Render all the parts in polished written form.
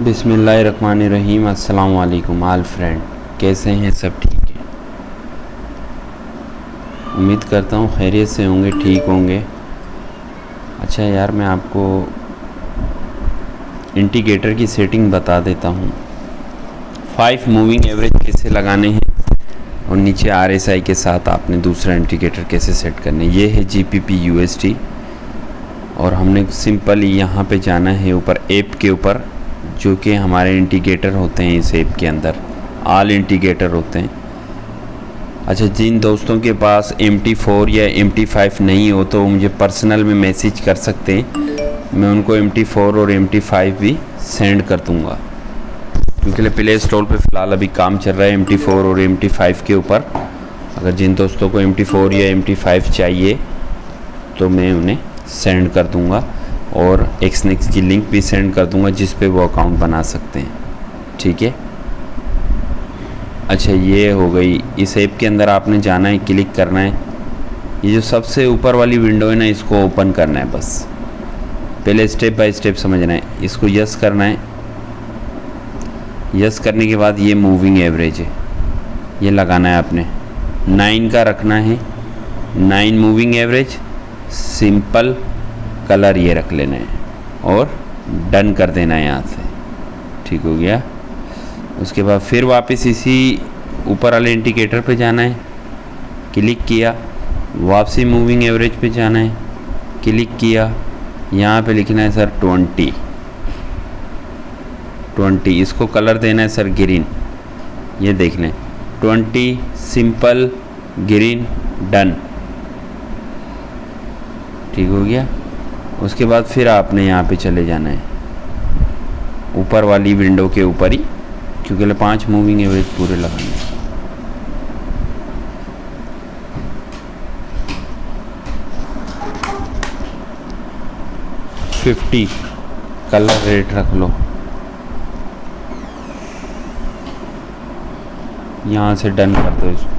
बिस्मिल्लाहिर्रहमानिर्रहीम। अस्सलाम वालेकुम ऑल फ्रेंड, कैसे हैं? सब ठीक है? उम्मीद करता हूँ खैरियत से होंगे, ठीक होंगे। अच्छा यार, मैं आपको इंडिकेटर की सेटिंग बता देता हूँ। 5 मूविंग एवरेज कैसे लगाने हैं और नीचे RSI के साथ आपने दूसरा इंडिकेटर कैसे सेट करने। ये है GPP USD और हमने सिंपल यहाँ पे जाना है ऊपर ऐप के ऊपर, जो कि हमारे इंडिकेटर होते हैं। इस ऐप के अंदर ऑल इंडिकेटर होते हैं। अच्छा, जिन दोस्तों के पास MT4 या MT5 नहीं हो तो मुझे पर्सनल में मैसेज कर सकते हैं, मैं उनको MT4 और MT5 भी सेंड कर दूंगा, क्योंकि प्ले स्टोर पे फ़िलहाल अभी काम चल रहा है MT4 और MT5 के ऊपर। अगर जिन दोस्तों को MT4 या MT5 चाहिए तो मैं उन्हें सेंड कर दूंगा और एक्सनेक्स की लिंक भी सेंड कर दूंगा, जिस पे वो अकाउंट बना सकते हैं। ठीक है। अच्छा, ये हो गई। इस ऐप के अंदर आपने जाना है, क्लिक करना है। ये जो सबसे ऊपर वाली विंडो है ना, इसको ओपन करना है। बस पहले स्टेप बाय स्टेप समझना है। इसको यस करना है। यस करने के बाद ये मूविंग एवरेज है, ये लगाना है आपने। 9 का रखना है, 9 मूविंग एवरेज। सिंपल कलर ये रख लेना है और डन कर देना है यहाँ से। ठीक हो गया। उसके बाद फिर वापस इसी ऊपर वाले इंडिकेटर पे जाना है, क्लिक किया। वापसी मूविंग एवरेज पे जाना है, क्लिक किया। यहाँ पे लिखना है सर 20। इसको कलर देना है सर ग्रीन। ये देख लें, 20 सिंपल ग्रीन, डन। ठीक हो गया। उसके बाद फिर आपने यहाँ पे चले जाना है ऊपर वाली विंडो के ऊपर ही, क्योंकि 5 मूविंग एवरेज पूरे लगाने हैं। $50 कलर रेट रख लो। यहाँ से डन कर दो इसको।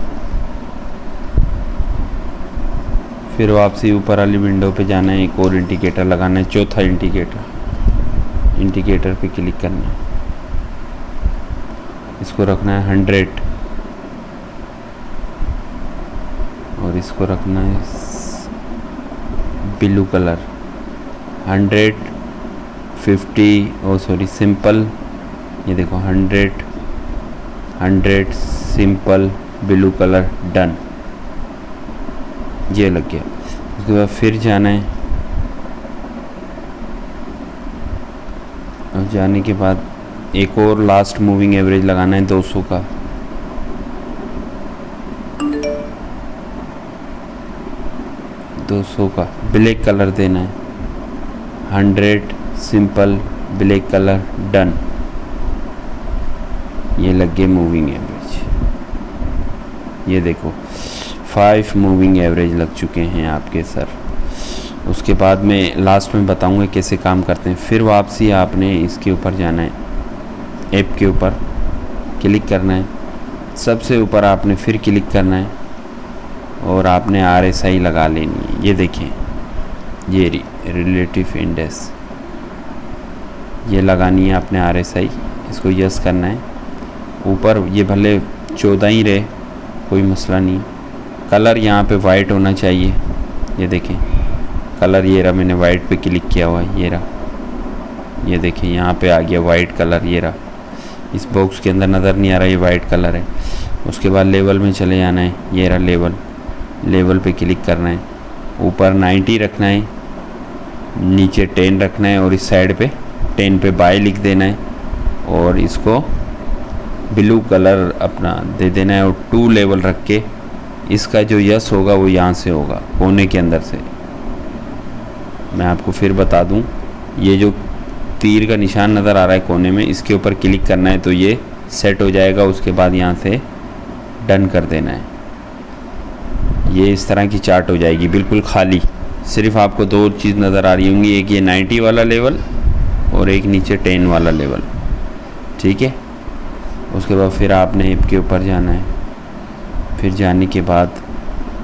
फिर वापसी ऊपर वाली विंडो पे जाना है, एक और इंडिकेटर लगाना है, चौथा इंडिकेटर पे क्लिक करना है। इसको रखना है 100 और इसको रखना है ब्लू कलर। 100 50 सिंपल। ये देखो 100 सिंपल ब्लू कलर, डन। ये लग गया। उसके बाद फिर जाना है और जाने के बाद एक और लास्ट मूविंग एवरेज लगाना है 200 का। ब्लैक कलर देना है। 100 सिंपल ब्लैक कलर, डन। ये लग गए मूविंग एवरेज। ये देखो 5 मूविंग एवरेज लग चुके हैं आपके सर। उसके बाद मैं लास्ट में बताऊंगा कैसे काम करते हैं। फिर वापसी आपने इसके ऊपर जाना है, ऐप के ऊपर क्लिक करना है। सबसे ऊपर आपने फिर क्लिक करना है और आपने RSI लगा लेनी है। ये देखें, ये रिलेटिव इंडेक्स ये लगानी है आपने RSI। इसको यस करना है। ऊपर ये भले 14 ही रहे, कोई मसला नहीं। कलर यहाँ पे वाइट होना चाहिए। ये देखें कलर, ये रहा, मैंने वाइट पे क्लिक किया हुआ है, ये रहा। ये देखें यहाँ पे आ गया वाइट कलर, ये रहा। इस बॉक्स के अंदर नज़र नहीं आ रहा, ये वाइट कलर है। उसके बाद लेवल में चले जाना है, ये रहा लेवल पे क्लिक करना है। ऊपर 90 रखना है, नीचे 10 रखना है और इस साइड पे 10 पे बाय लिख देना है और इसको ब्लू कलर अपना दे देना है और 2 लेवल रख के इसका जो यस होगा वो यहाँ से होगा, कोने के अंदर से। मैं आपको फिर बता दूं, ये जो तीर का निशान नज़र आ रहा है कोने में, इसके ऊपर क्लिक करना है तो ये सेट हो जाएगा। उसके बाद यहाँ से डन कर देना है। ये इस तरह की चार्ट हो जाएगी, बिल्कुल खाली। सिर्फ आपको 2 चीज़ नज़र आ रही होंगी, एक ये 90 वाला लेवल और एक नीचे 10 वाला लेवल। ठीक है। उसके बाद फिर आपने ऐप के ऊपर जाना है। फिर जाने के बाद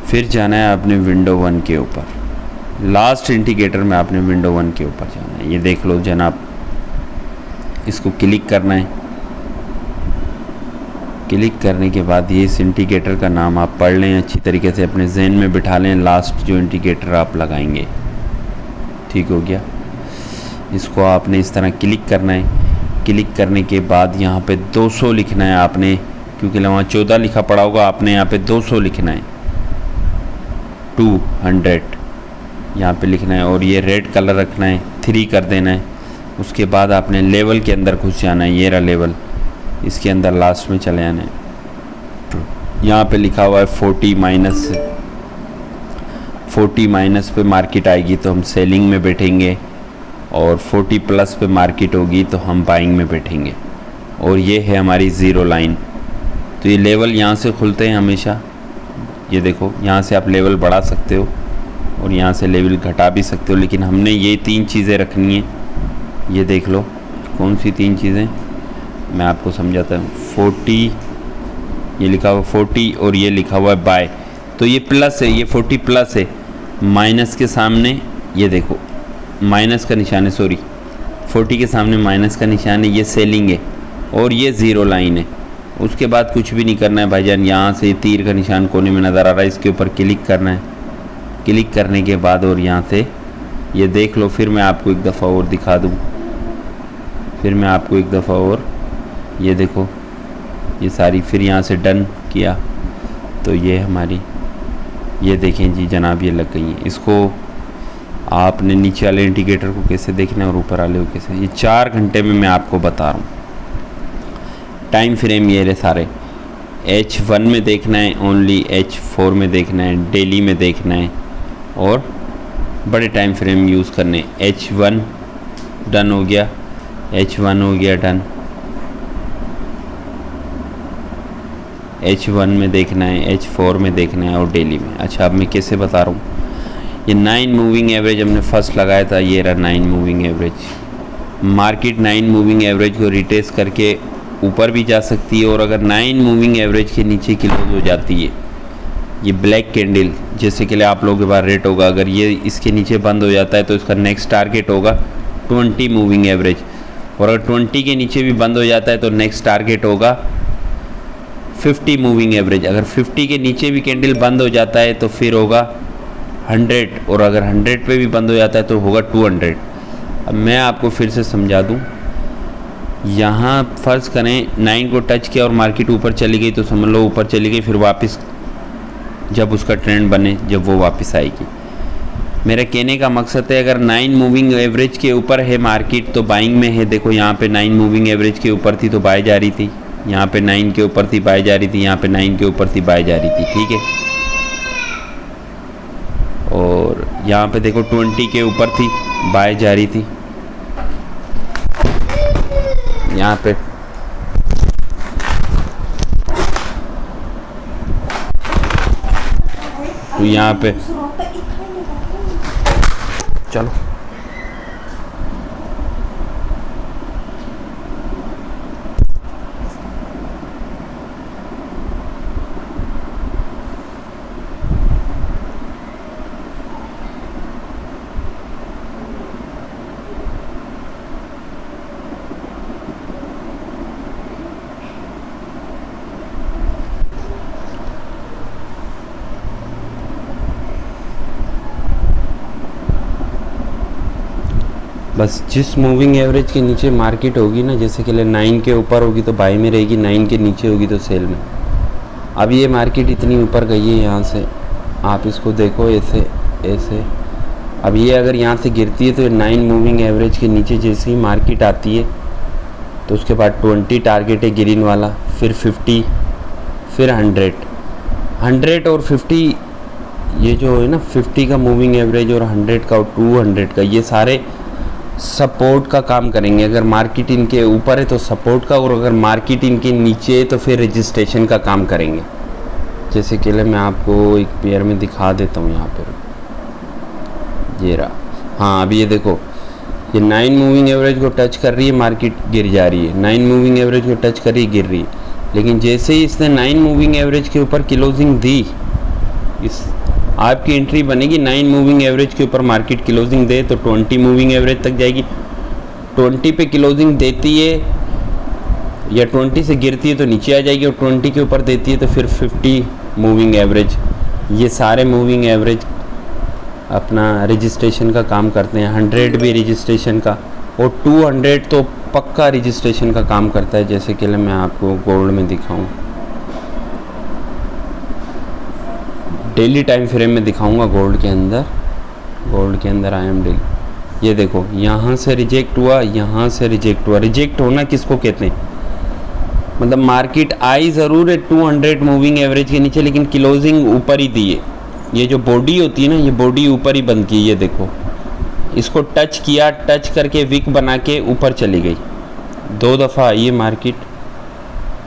फिर जाना है आपने विंडो 1 के ऊपर। लास्ट इंडिकेटर में आपने विंडो 1 के ऊपर जाना है। ये देख लो जनाब, इसको क्लिक करना है। क्लिक करने के बाद ये इस इंडिकेटर का नाम आप पढ़ लें अच्छी तरीके से, अपने जहन में बिठा लें, लास्ट जो इंडिकेटर आप लगाएंगे। ठीक हो गया। इसको आपने इस तरह क्लिक करना है। क्लिक करने के बाद यहाँ पे 200 लिखना है आपने, क्योंकि वहाँ 14 लिखा पड़ा होगा, आपने यहाँ पे 200 लिखना है, 200 यहाँ पे लिखना है, और ये रेड कलर रखना है, 3 कर देना है। उसके बाद आपने लेवल के अंदर घुस जाना है, ये रहा लेवल, इसके अंदर लास्ट में चले जाना है। यहाँ पे लिखा हुआ है 40 माइनस पे मार्केट आएगी तो हम सेलिंग में बैठेंगे, और 40 प्लस पे मार्केट होगी तो हम बाइंग में बैठेंगे। और ये है हमारी ज़ीरो लाइन। तो ये लेवल यहाँ से खुलते हैं हमेशा, ये देखो यहाँ से आप लेवल बढ़ा सकते हो और यहाँ से लेवल घटा भी सकते हो, लेकिन हमने ये 3 चीज़ें रखनी है। ये देख लो कौन सी 3 चीज़ें, मैं आपको समझाता हूँ। 40 ये लिखा हुआ 40 और ये लिखा हुआ है बाय, तो ये प्लस है, ये 40 प्लस है। माइनस के सामने ये देखो माइनस का निशान है, सॉरी 40 के सामने माइनस का निशान है, ये सेलिंग है, और ये ज़ीरो लाइन है। उसके बाद कुछ भी नहीं करना है भाईजान। यहाँ से तीर का निशान कोने में नज़र आ रहा है, इसके ऊपर क्लिक करना है। क्लिक करने के बाद और यहाँ से ये देख लो, फिर मैं आपको एक दफ़ा और दिखा दूँ, फिर मैं आपको एक दफ़ा और, ये देखो ये सारी, फिर यहाँ से डन किया तो ये हमारी, ये देखें जी जनाब ये लग गई है। इसको आपने नीचे वाले इंडिकेटर को कैसे देखना है और ऊपर वाले को कैसे, ये 4 घंटे में मैं आपको बता रहा हूँ। टाइम फ्रेम ये रहे सारे, H1 में देखना है ओनली, H4 में देखना है, डेली में देखना है, और बड़े टाइम फ्रेम यूज़ करने। H1 डन हो गया, H1 हो गया डन, H1 में देखना है, H4 में देखना है, और डेली में। अच्छा अब मैं कैसे बता रहा हूँ, ये 9 मूविंग एवरेज हमने फर्स्ट लगाया था, ये रहा 9 moving average. Market 9 moving average को रिटेस्ट करके ऊपर भी जा सकती है, और अगर 9 मूविंग एवरेज के नीचे क्लोज हो जाती है, ये ब्लैक कैंडल जैसे कि आप लोगों के पास रेट होगा, अगर ये इसके नीचे बंद हो जाता है तो इसका नेक्स्ट टारगेट होगा 20 मूविंग एवरेज, और अगर 20 के नीचे भी बंद हो जाता है तो नेक्स्ट टारगेट होगा 50 मूविंग एवरेज। अगर 50 के नीचे भी कैंडल बंद हो जाता है तो फिर होगा 100, और अगर 100 पे भी बंद हो जाता है तो होगा 200। अब मैं आपको फिर से समझा दूं, यहाँ फ़र्ज़ करें 9 को टच किया और मार्केट ऊपर चली गई तो समझ लो ऊपर चली गई, फिर वापस जब उसका ट्रेंड बने, जब वो वापस आएगी। मेरा कहने का मकसद है अगर 9 मूविंग एवरेज के ऊपर है मार्केट तो बाइंग में है। देखो यहाँ पे 9 मूविंग एवरेज के ऊपर थी तो बाय जा रही थी, यहाँ पे 9 के ऊपर थी बाय जा रही थी, यहाँ पे 9 के ऊपर थी बाय जा रही थी, ठीक है। और यहाँ पे देखो 20 के ऊपर थी बाय जा रही थी, यहाँ पे तो यहाँ पे चलो बस जिस मूविंग एवरेज के नीचे मार्केट होगी ना, जैसे कि 9 के ऊपर होगी तो बाई में रहेगी, 9 के नीचे होगी तो सेल में। अब ये मार्केट इतनी ऊपर गई है, यहाँ से आप इसको देखो ऐसे ऐसे। अब ये अगर यहाँ से गिरती है तो 9 मूविंग एवरेज के नीचे जैसे ही मार्केट आती है तो उसके बाद 20 टारगेट है ग्रीन वाला, फिर 50, फिर 100 और 50। ये जो है ना 50 का मूविंग एवरेज और 100 का और 200 का, ये सारे सपोर्ट का काम करेंगे। अगर मार्केट इनके ऊपर है तो सपोर्ट का, और अगर मार्केट इनके नीचे है तो फिर रजिस्ट्रेशन का काम करेंगे। जैसे कि मैं आपको एक पेयर में दिखा देता हूँ, यहाँ पर ये रहा। हाँ अभी ये देखो ये 9 मूविंग एवरेज को टच कर रही है, मार्केट गिर जा रही है, 9 मूविंग एवरेज को टच कर रही है, गिर रही है। लेकिन जैसे ही इसने 9 मूविंग एवरेज के ऊपर क्लोजिंग दी, इस आपकी एंट्री बनेगी 9 मूविंग एवरेज के ऊपर मार्केट क्लोजिंग दे तो 20 मूविंग एवरेज तक जाएगी, 20 पे क्लोजिंग देती है या 20 से गिरती है तो नीचे आ जाएगी, और 20 के ऊपर देती है तो फिर 50 मूविंग एवरेज। ये सारे मूविंग एवरेज अपना रजिस्ट्रेशन का काम करते हैं। 100 भी रजिस्ट्रेशन का, और 200 तो पक्का रजिस्ट्रेशन का काम करता है। जैसे कि मैं आपको गोल्ड में दिखाऊं, डेली टाइम फ्रेम में दिखाऊंगा। गोल्ड के अंदर आई एम डेली, ये देखो यहाँ से रिजेक्ट हुआ, यहाँ से रिजेक्ट हुआ। रिजेक्ट होना किसको कहते हैं, मतलब मार्केट आई ज़रूर है 200 मूविंग एवरेज के नीचे, लेकिन क्लोजिंग ऊपर ही दी है। ये जो बॉडी होती है ना, ये बॉडी ऊपर ही बंद की, ये देखो इसको टच किया, टच करके विक बना के ऊपर चली गई। 2 दफ़ा ये मार्केट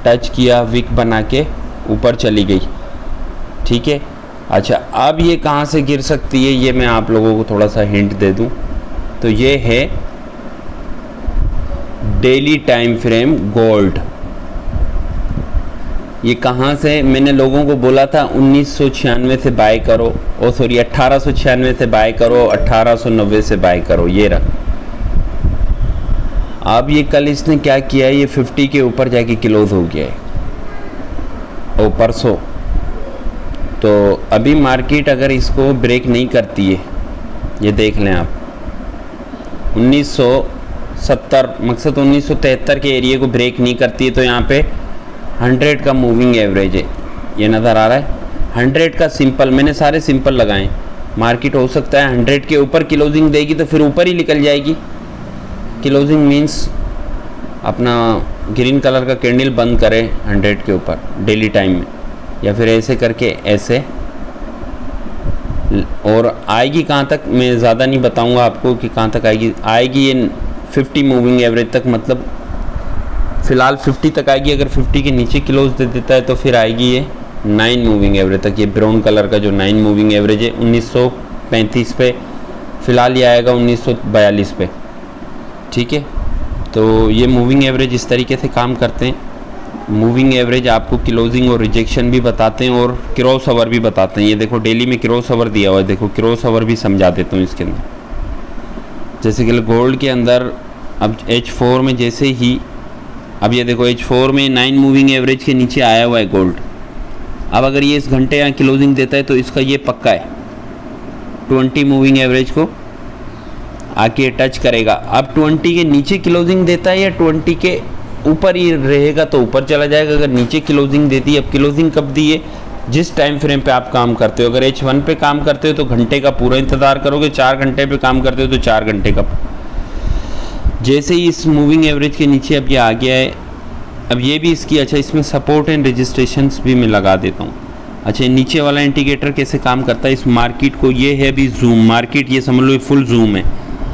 टच किया, विक बना के ऊपर चली गई, ठीक है। अच्छा, अब ये कहाँ से गिर सकती है, ये मैं आप लोगों को थोड़ा सा हिंट दे दूं। तो ये है डेली टाइम फ्रेम गोल्ड। ये कहाँ से, मैंने लोगों को बोला था 1996 से बाय करो, 1896 से बाय करो, 1890 से बाय करो, ये रहा। अब ये कल इसने क्या किया है, ये 50 के ऊपर जाके क्लोज हो गया है, और परसों। तो अभी मार्केट अगर इसको ब्रेक नहीं करती है, ये देख लें आप, 1970 मकसद 1973 के एरिया को ब्रेक नहीं करती है, तो यहाँ पे 100 का मूविंग एवरेज है, ये नज़र आ रहा है। 100 का सिंपल, मैंने सारे सिंपल लगाए। मार्केट हो सकता है 100 के ऊपर क्लोजिंग देगी तो फिर ऊपर ही निकल जाएगी। क्लोजिंग मीन्स अपना ग्रीन कलर का कैंडल बंद करे 100 के ऊपर डेली टाइम में, या फिर ऐसे करके ऐसे, और आएगी कहाँ तक मैं ज़्यादा नहीं बताऊंगा आपको कि कहाँ तक आएगी ये 50 मूविंग एवरेज तक, मतलब फ़िलहाल 50 तक आएगी। अगर 50 के नीचे क्लोज दे देता है तो फिर आएगी ये 9 मूविंग एवरेज तक। ये ब्राउन कलर का जो 9 मूविंग एवरेज है 1935 पे, फ़िलहाल ये आएगा 1942 पे, ठीक है। तो ये मूविंग एवरेज इस तरीके से काम करते हैं। मूविंग एवरेज आपको क्लोजिंग और रिजेक्शन भी बताते हैं, और क्रॉस ओवर भी बताते हैं। ये देखो डेली में क्रॉस ओवर दिया हुआ है, देखो क्रॉस ओवर भी समझा देता हूँ इसके अंदर। जैसे कि गोल्ड के अंदर अब H4 में जैसे ही, अब ये देखो H4 में 9 मूविंग एवरेज के नीचे आया हुआ है गोल्ड। अब अगर ये इस घंटे यहाँ क्लोजिंग देता है तो इसका ये पक्का है 20 मूविंग एवरेज को आके टच करेगा। अब 20 के नीचे क्लोजिंग देता है या 20 के ऊपर ही रहेगा तो ऊपर चला जाएगा। अगर नीचे क्लोजिंग देती है, अब क्लोजिंग कब दी है, जिस टाइम फ्रेम पे आप काम करते हो। अगर H1 पे काम करते हो तो घंटे का पूरा इंतज़ार करोगे, 4 घंटे पे काम करते हो तो 4 घंटे का। जैसे ही इस मूविंग एवरेज के नीचे अब ये आ गया है, अब ये भी इसकी, अच्छा इसमें सपोर्ट एंड रजिस्ट्रेशंस भी मैं लगा देता हूँ। अच्छा, नीचे वाला इंडिकेटर कैसे काम करता है, इस मार्केट को, ये है अभी जूम मार्केट, ये समझ लो ये फुल जूम है।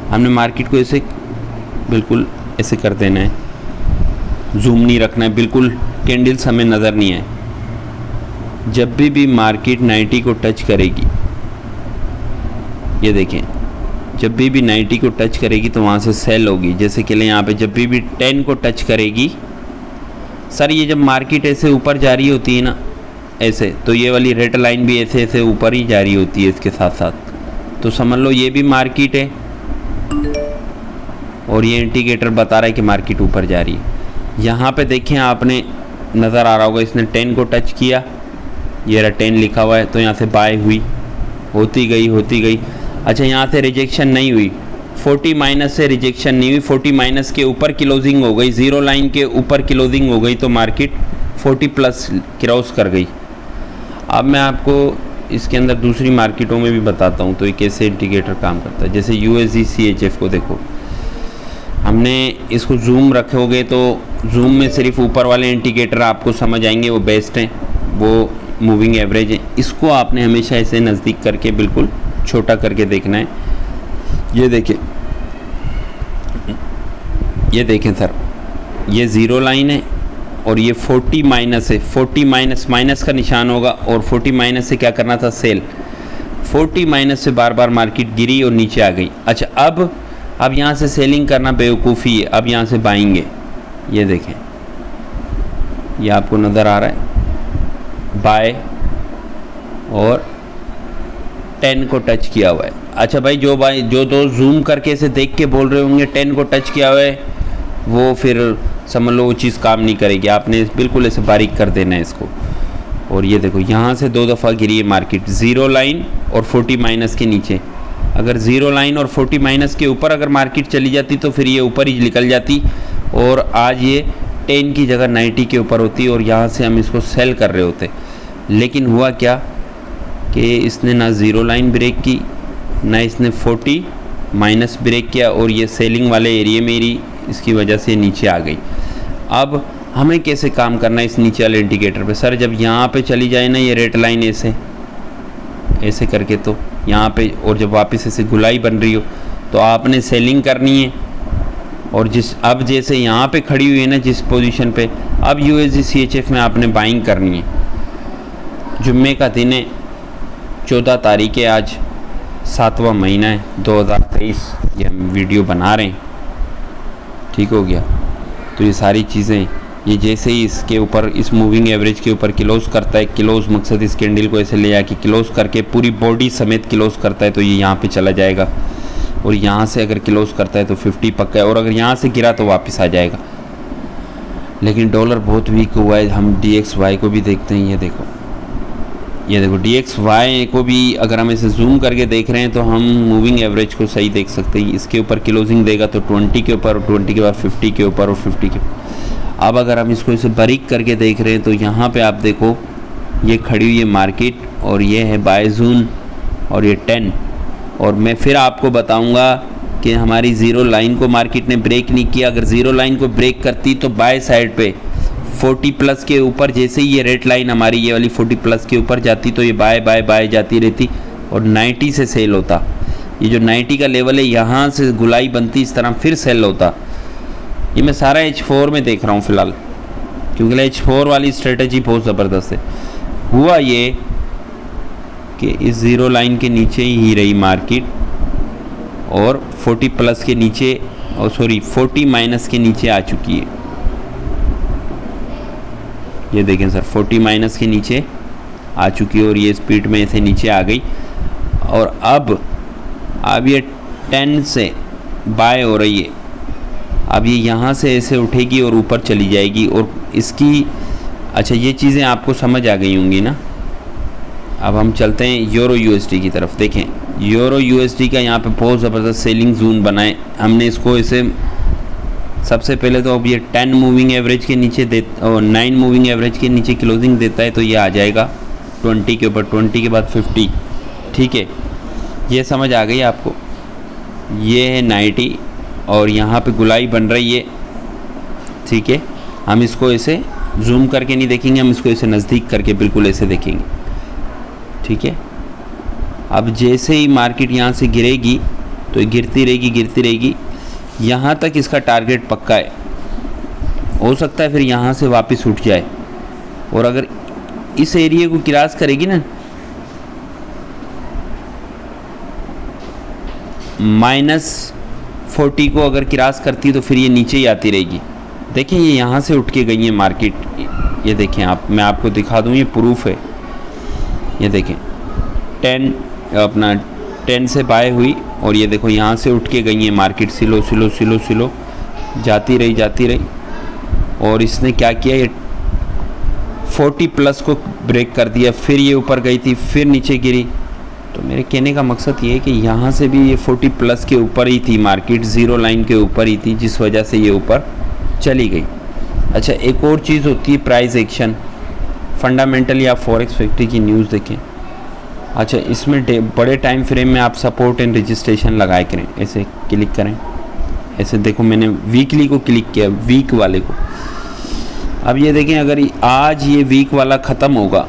हमने मार्केट को ऐसे बिल्कुल ऐसे कर देना है, जूम नहीं रखना है, बिल्कुल कैंडल्स हमें नज़र नहीं आए। जब भी मार्केट 90 को टच करेगी, ये देखें, जब भी 90 को टच करेगी तो वहाँ से सेल होगी। जैसे कि यहाँ पे जब भी 10 को टच करेगी, सर ये जब मार्केट ऐसे ऊपर जा रही होती है ना ऐसे, तो ये वाली रेड लाइन भी ऐसे ऐसे ऊपर ही जा रही होती है इसके साथ साथ। तो समझ लो ये भी मार्केट है और ये इंडिकेटर बता रहा है कि मार्केट ऊपर जा रही है। यहाँ पे देखें, आपने नज़र आ रहा होगा, इसने 10 को टच किया, ये रहा 10 लिखा हुआ है, तो यहाँ से बाय हुई, होती गई। अच्छा, यहाँ से रिजेक्शन नहीं हुई, 40 माइनस से रिजेक्शन नहीं हुई, 40 माइनस के ऊपर क्लोजिंग हो गई, ज़ीरो लाइन के ऊपर क्लोजिंग हो गई, तो मार्केट 40 प्लस क्रॉस कर गई। अब मैं आपको इसके अंदर दूसरी मार्केटों में भी बताता हूँ तो ये कैसे इंडिकेटर काम करता है। जैसे USD CHF को देखो, हमने इसको जूम रखोगे तो जूम में सिर्फ ऊपर वाले इंडिकेटर आपको समझ आएंगे, वो बेस्ट हैं, वो मूविंग एवरेज है। इसको आपने हमेशा ऐसे नज़दीक करके बिल्कुल छोटा करके देखना है। ये देखें सर, ये ज़ीरो लाइन है और ये 40 माइनस है, 40 माइनस का निशान होगा, और 40 माइनस से क्या करना था, सेल। 40 माइनस से बार बार मार्केट गिरी और नीचे आ गई। अच्छा, अब यहाँ से सेलिंग करना बेवकूफ़ी है, अब यहाँ से बाइंगे। ये देखें, ये आपको नज़र आ रहा है, बाय, और 10 को टच किया हुआ है। अच्छा भाई, जो दो जूम करके इसे देख के बोल रहे होंगे 10 को टच किया हुआ है, वो फिर समझ लो वो चीज़ काम नहीं करेगी। आपने बिल्कुल ऐसे बारीक कर देना है इसको। और ये देखो यहाँ से 2 दफ़ा गिरी है मार्केट, 0 लाइन और 40 माइनस के नीचे। अगर 0 लाइन और 40 माइनस के ऊपर अगर मार्केट चली जाती तो फिर ये ऊपर ही निकल जाती और आज ये 10 की जगह 90 के ऊपर होती और यहाँ से हम इसको सेल कर रहे होते। लेकिन हुआ क्या कि इसने ना 0 लाइन ब्रेक की, ना इसने 40 माइनस ब्रेक किया और ये सेलिंग वाले एरिया में ही इसकी वजह से नीचे आ गई। अब हमें कैसे काम करना है इस नीचे वाले इंडिकेटर पे? सर जब यहाँ पे चली जाए ना ये रेड लाइन ऐसे करके, तो यहाँ पे और जब वापस ऐसे गुलाई बन रही हो तो आपने सेलिंग करनी है। और अब जैसे यहाँ पे खड़ी हुई है ना जिस पोजीशन पे, अब USD CHF में आपने बाइंग करनी है। जुम्मे का दिन है, 14 तारीख है, आज 7वां महीना है 2023, ये हम वीडियो बना रहे हैं। ठीक हो गया। तो ये सारी चीज़ें, ये जैसे ही इसके ऊपर इस मूविंग एवरेज के ऊपर क्लोज करता है, क्लोज मकसद इस कैंडल को ऐसे ले जाके क्लोज करके पूरी बॉडी समेत क्लोज करता है तो ये यहाँ पे चला जाएगा। और यहाँ से अगर क्लोज करता है तो 50 पक्का है, और अगर यहाँ से गिरा तो वापस आ जाएगा। लेकिन डॉलर बहुत वीक हुआ है। हम DXY को भी देखते हैं। ये देखो DXY को भी अगर हम इसे जूम करके देख रहे हैं तो हम मूविंग एवरेज को सही देख सकते हैं। इसके ऊपर क्लोजिंग देगा तो 20 के ऊपर, 20 के बाद 50 के ऊपर और 50 के। अब अगर हम इसको इसे बारीक करके देख रहे हैं तो यहाँ पे आप देखो ये खड़ी हुई है मार्केट और ये है बाय जोन और ये 10। और मैं फिर आपको बताऊंगा कि हमारी 0 लाइन को मार्केट ने ब्रेक नहीं किया। अगर 0 लाइन को ब्रेक करती तो बाय साइड पे 40 प्लस के ऊपर, जैसे ही ये रेड लाइन हमारी ये वाली 40 प्लस के ऊपर जाती तो ये बाय बाय बाय जाती रहती और 90 से सेल होता। ये जो 90 का लेवल है यहाँ से गुलाई बनती, इस तरह फिर सेल होता। ये मैं सारा H4 में देख रहा हूँ फ़िलहाल, क्योंकि H4 वाली स्ट्रेटजी बहुत ज़बरदस्त है। हुआ ये कि इस 0 लाइन के नीचे ही रही मार्केट और 40 प्लस के नीचे, और 40 माइनस के नीचे आ चुकी है। ये देखें सर, 40 माइनस के नीचे आ चुकी है और ये स्पीड में ऐसे नीचे आ गई। और अब ये 10 से बाय हो रही है। अब ये यहाँ से ऐसे उठेगी और ऊपर चली जाएगी। और इसकी, अच्छा ये चीज़ें आपको समझ आ गई होंगी ना। अब हम चलते हैं यूरो USD की तरफ। देखें यूरो USD का यहाँ पे बहुत ज़बरदस्त सेलिंग जोन बनाए हमने इसको। इसे सबसे पहले तो अब ये 10 मूविंग एवरेज के नीचे 9 मूविंग एवरेज के नीचे क्लोजिंग देता है तो ये आ जाएगा 20 के ऊपर, 20 के बाद 50। ठीक है, ये समझ आ गई आपको। ये है 90 और यहाँ पे गुलाई बन रही है। ठीक है, हम इसको ऐसे जूम करके नहीं देखेंगे, हम इसको ऐसे नज़दीक करके बिल्कुल ऐसे देखेंगे। ठीक है, अब जैसे ही मार्केट यहाँ से गिरेगी तो गिरती रहेगी, यहाँ तक इसका टारगेट पक्का है। हो सकता है फिर यहाँ से वापस उठ जाए, और अगर इस एरिया को क्रॉस करेगी ना -40 को अगर क्रॉस करती तो फिर ये नीचे ही आती रहेगी। देखिए ये यहाँ से उठ के गई है मार्केट। ये देखें आप, मैं आपको दिखा दूँ, ये प्रूफ है। ये देखें 10 से बाय हुई और ये देखो यहाँ से उठ के गई है मार्केट। स्लो जाती रही और इसने क्या किया, ये 40 प्लस को ब्रेक कर दिया। फिर ये ऊपर गई थी, फिर नीचे गिरी। तो मेरे कहने का मकसद ये है कि यहाँ से भी ये 40 प्लस के ऊपर ही थी मार्केट, 0 लाइन के ऊपर ही थी, जिस वजह से ये ऊपर चली गई। अच्छा, एक और चीज़ होती है प्राइस एक्शन। फंडामेंटल या फॉरेक्स फैक्ट्री की न्यूज़ देखें। अच्छा, इसमें बड़े टाइम फ्रेम में आप सपोर्ट एंड रजिस्ट्रेशन लगाए करें, ऐसे क्लिक करें। ऐसे देखो मैंने वीकली को क्लिक किया, वीक वाले को। अब ये देखें, अगर आज ये वीक वाला ख़त्म होगा,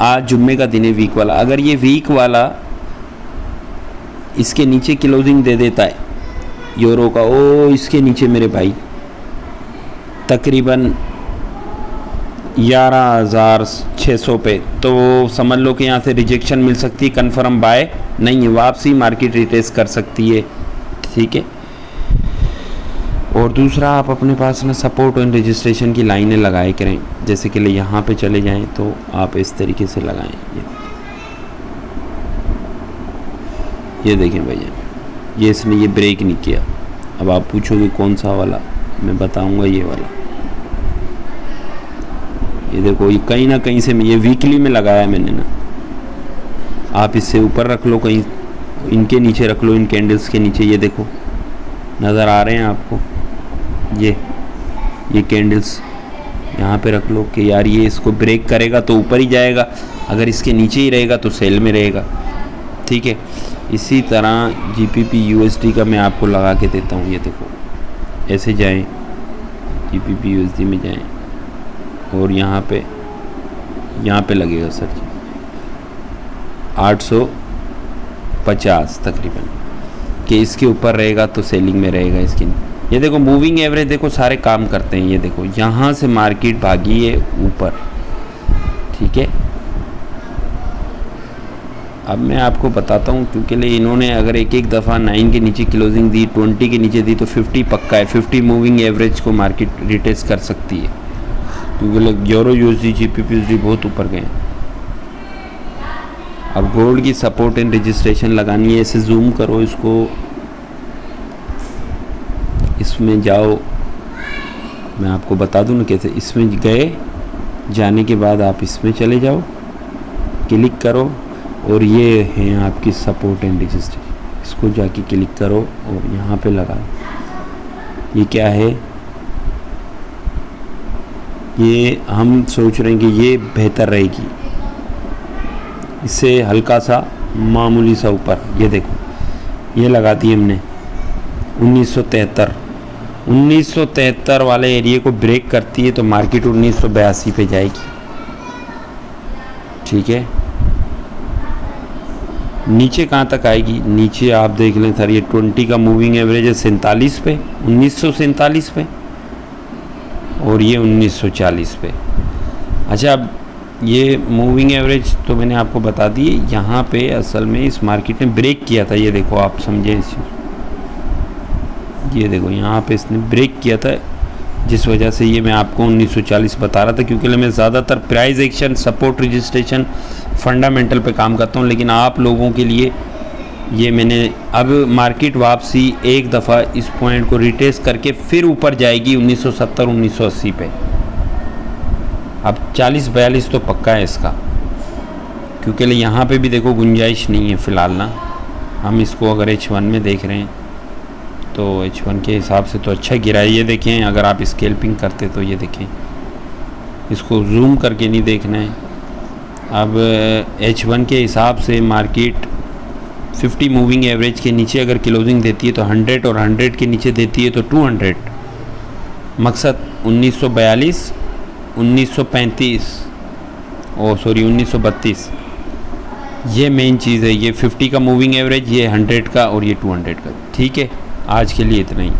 आज जुम्मे का दिन है वीक वाला, अगर ये वीक वाला इसके नीचे क्लोजिंग दे देता है यूरो का, ओ इसके नीचे मेरे भाई तकरीबन 11,600 पे, तो समझ लो कि यहाँ से रिजेक्शन मिल सकती है, कन्फर्म बाय नहीं है, वापसी मार्केट रिट्रेस कर सकती है। ठीक है, और दूसरा आप अपने पास ना सपोर्ट एंड रजिस्ट्रेशन की लाइनें लगाए करें। जैसे कि यहाँ पे चले जाएं तो आप इस तरीके से लगाएं। ये देखें भैया, ये इसने ये ब्रेक नहीं किया। अब आप पूछोगे कौन सा वाला, मैं बताऊंगा ये वाला। ये देखो, ये कहीं ना कहीं से ये वीकली में लगाया मैंने ना, आप इससे ऊपर रख लो, कहीं इनके नीचे रख लो, इन कैंडल्स के नीचे। ये देखो नज़र आ रहे हैं आपको, ये कैंडल्स यहाँ पे रख लो कि यार ये इसको ब्रेक करेगा तो ऊपर ही जाएगा, अगर इसके नीचे ही रहेगा तो सेल में रहेगा। ठीक है, इसी तरह GBP USD का मैं आपको लगा के देता हूँ। ये देखो ऐसे जाएं, GBP USD में जाएं और यहाँ पे लगेगा सर जी 850 तकरीबन, कि इसके ऊपर रहेगा तो सेलिंग में रहेगा इसकी। ये देखो मूविंग एवरेज देखो सारे काम करते हैं। ये देखो यहाँ से मार्केट भागी है ऊपर, ठीक है। अब मैं आपको बताता हूँ, क्योंकि इन्होंने अगर एक दफ़ा 9 के नीचे क्लोजिंग दी, 20 के नीचे दी, तो 50 पक्का है। 50 मूविंग एवरेज को मार्केट रिटेस्ट कर सकती है, क्योंकि यूरो USD GBP USD बहुत ऊपर गए हैं। अब गोल्ड की सपोर्ट एंड रजिस्ट्रेशन लगानी है। इसे जूम करो, इसको इसमें जाओ, मैं आपको बता दूँ ना कैसे। इसमें गए, जाने के बाद आप इसमें चले जाओ, क्लिक करो और ये है आपकी सपोर्ट एंड रजिस्ट्रेशन, इसको जाके क्लिक करो और यहाँ पे लगा। ये क्या है, ये हम सोच रहे हैं कि ये बेहतर रहेगी, इससे हल्का सा मामूली सा ऊपर। ये देखो ये लगा दी हमने 1973 वाले एरिया को ब्रेक करती है तो मार्केट 1982 पे जाएगी। ठीक है, नीचे कहाँ तक आएगी, नीचे आप देख लें सर, ये 20 का मूविंग एवरेज है 47 पे, 1947 पे, और ये 1940 पे। अच्छा, अब ये मूविंग एवरेज तो मैंने आपको बता दी। यहाँ पे असल में इस मार्केट ने ब्रेक किया था, ये देखो आप समझें इस, ये देखो यहाँ पे इसने ब्रेक किया था, जिस वजह से ये मैं आपको 1940 बता रहा था, क्योंकि मैं ज़्यादातर price action, support, registration, fundamental पे काम करता हूँ। लेकिन आप लोगों के लिए ये मैंने, अब मार्केट वापसी एक दफ़ा इस पॉइंट को रिटेस्ट करके फिर ऊपर जाएगी 1970-1980 पे। अब 40-42 तो पक्का है इसका, क्योंकि यहाँ पे भी देखो गुंजाइश नहीं है फ़िलहाल ना। हम इसको अगर H1 में देख रहे हैं तो H1 के हिसाब से तो अच्छा गिरा है। ये देखें, अगर आप स्केल्पिंग करते तो ये देखें, इसको जूम करके नहीं देखना है। अब H1 के हिसाब से मार्केट 50 मूविंग एवरेज के नीचे अगर क्लोजिंग देती है तो 100, और 100 के नीचे देती है तो 200। मकसद 1942, 1935 1932, ये मेन चीज़ है। ये 50 का मूविंग एवरेज, ये 100 का और ये 200 का। ठीक है, आज के लिए इतना ही।